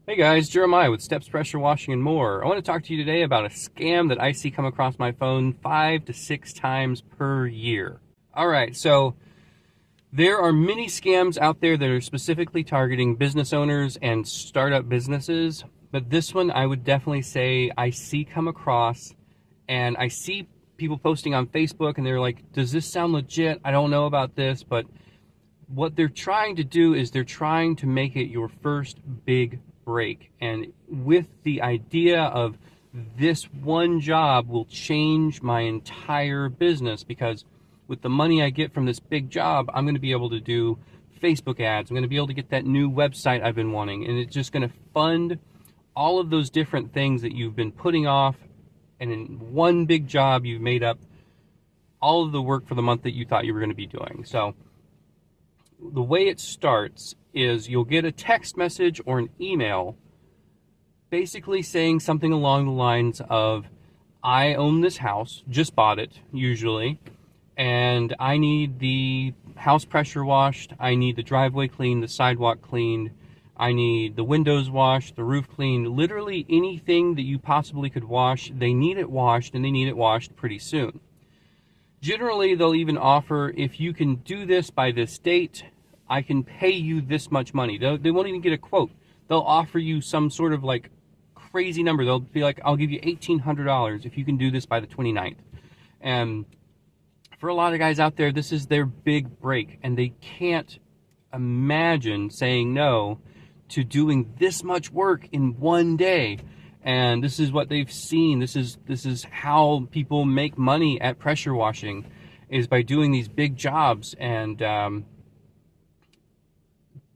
Hey guys, Jeremiah with Steps Pressure Washing and More. I want to talk to you today about a scam that I see come across my phone 5 to 6 times per year. Alright, so there are many scams out there that are specifically targeting business owners and startup businesses, but this one I would definitely say I see come across, and I see people posting on Facebook and they're like, does this sound legit? I don't know about this, but what they're trying to do is they're trying to make it your first big break, and with the idea of this one job will change my entire business, because with the money I get from this big job, I'm going to be able to do Facebook ads, I'm going to be able to get that new website I've been wanting, and it's just going to fund all of those different things that you've been putting off, and in one big job you've made up all of the work for the month that you thought you were going to be doing. So the way it starts is you'll get a text message or an email basically saying something along the lines of, I own this house, just bought it usually, and I need the house pressure washed, I need the driveway cleaned, the sidewalk cleaned, I need the windows washed, the roof cleaned, literally anything that you possibly could wash, they need it washed, and they need it washed pretty soon. Generally, they'll even offer, if you can do this by this date, I can pay you this much money. They won't even get a quote. They'll offer you some sort of like crazy number. They'll be like, I'll give you $1,800 if you can do this by the 29th. And for a lot of guys out there, this is their big break, and they can't imagine saying no to doing this much work in one day. And this is what they've seen. This is how people make money at pressure washing, is by doing these big jobs. And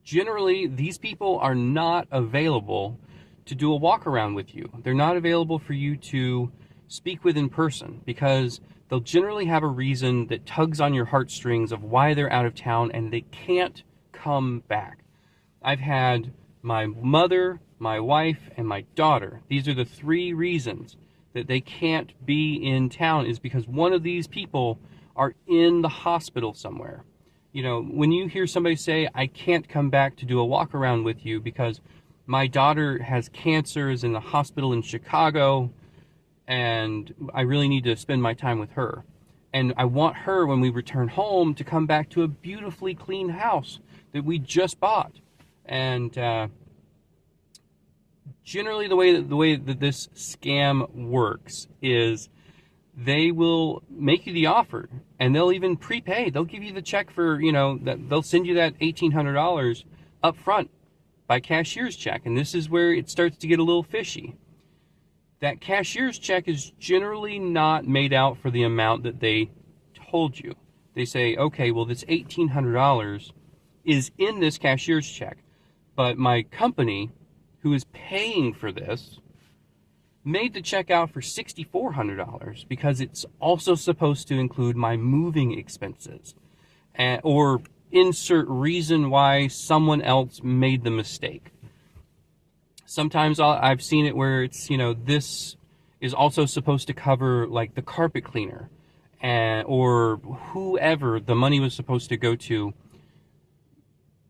generally, these people are not available to do a walk around with you. They're not available for you to speak with in person, because they'll generally have a reason that tugs on your heartstrings of why they're out of town and they can't come back. I've had my mother, my wife, and my daughter. These are the three reasons that they can't be in town, is because one of these people are in the hospital somewhere. You know, when you hear somebody say, I can't come back to do a walk around with you because my daughter has cancer, is in the hospital in Chicago, and I really need to spend my time with her. And I want her, when we return home, to come back to a beautifully clean house that we just bought. And generally the way that this scam works is they will make you the offer, and they'll even prepay. They'll give you the check for, they'll send you that $1,800 up front by cashier's check. And this is where it starts to get a little fishy. That cashier's check is generally not made out for the amount that they told you. They say, okay, well, this $1,800 is in this cashier's check, but my company, who is paying for this, made the check out for $6,400 because it's also supposed to include my moving expenses, or insert reason why someone else made the mistake. Sometimes I've seen it where it's, this is also supposed to cover like the carpet cleaner, or whoever the money was supposed to go to.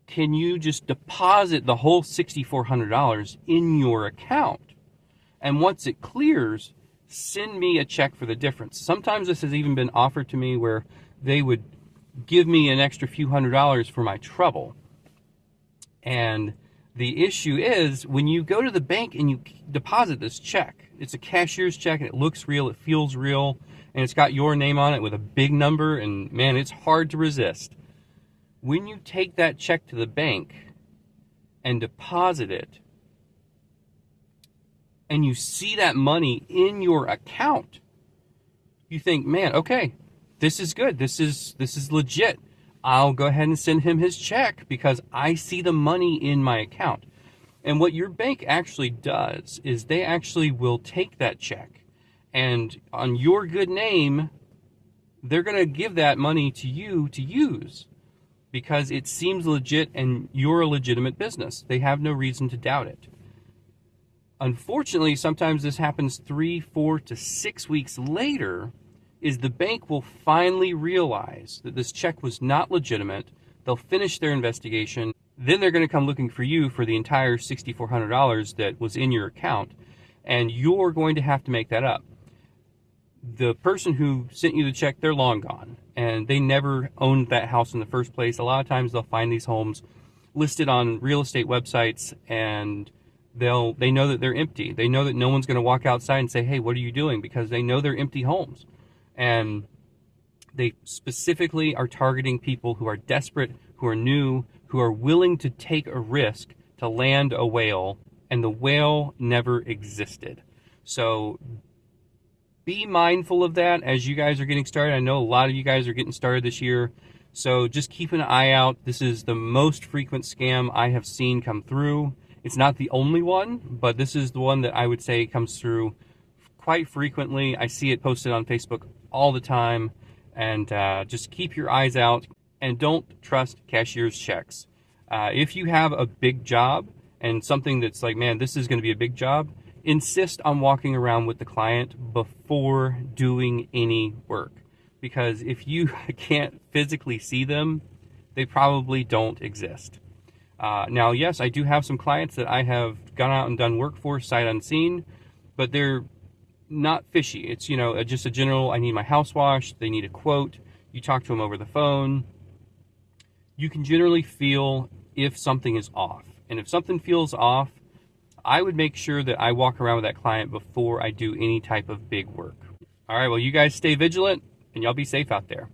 Can you just deposit the whole $6,400 in your account? And once it clears, send me a check for the difference. Sometimes this has even been offered to me where they would give me an extra few $100s for my trouble. And the issue is, when you go to the bank and you deposit this check, it's a cashier's check and it looks real, it feels real, and it's got your name on it with a big number, and man, it's hard to resist. When you take that check to the bank and deposit it, and you see that money in your account, you think, man, okay, this is good. This is legit. I'll go ahead and send him his check because I see the money in my account. And what your bank actually does is they actually will take that check, and on your good name, they're going to give that money to you to use because it seems legit and you're a legitimate business. They have no reason to doubt it. Unfortunately, sometimes this happens 3, 4 to 6 weeks later, is the bank will finally realize that this check was not legitimate. They'll finish their investigation. Then they're going to come looking for you for the entire $6,400 that was in your account, and you're going to have to make that up. The person who sent you the check, they're long gone, and they never owned that house in the first place. A lot of times they'll find these homes listed on real estate websites, and they know that they're empty. They know that no one's going to walk outside and say, hey, what are you doing? Because they know they're empty homes. And they specifically are targeting people who are desperate, who are new, who are willing to take a risk to land a whale, and the whale never existed. So be mindful of that as you guys are getting started. I know a lot of you guys are getting started this year, so just keep an eye out. This is the most frequent scam I have seen come through. It's not the only one, but this is the one that I would say comes through quite frequently. I see it posted on Facebook all the time, and just keep your eyes out and don't trust cashier's checks. If you have a big job and something that's like, man, this is going to be a big job, insist on walking around with the client before doing any work. Because if you can't physically see them, they probably don't exist. Now, yes, I do have some clients that I have gone out and done work for sight unseen, but they're not fishy. It's, just a general, I need my house washed, they need a quote, you talk to them over the phone. You can generally feel if something is off. And if something feels off, I would make sure that I walk around with that client before I do any type of big work. All right, well, you guys stay vigilant, and y'all be safe out there.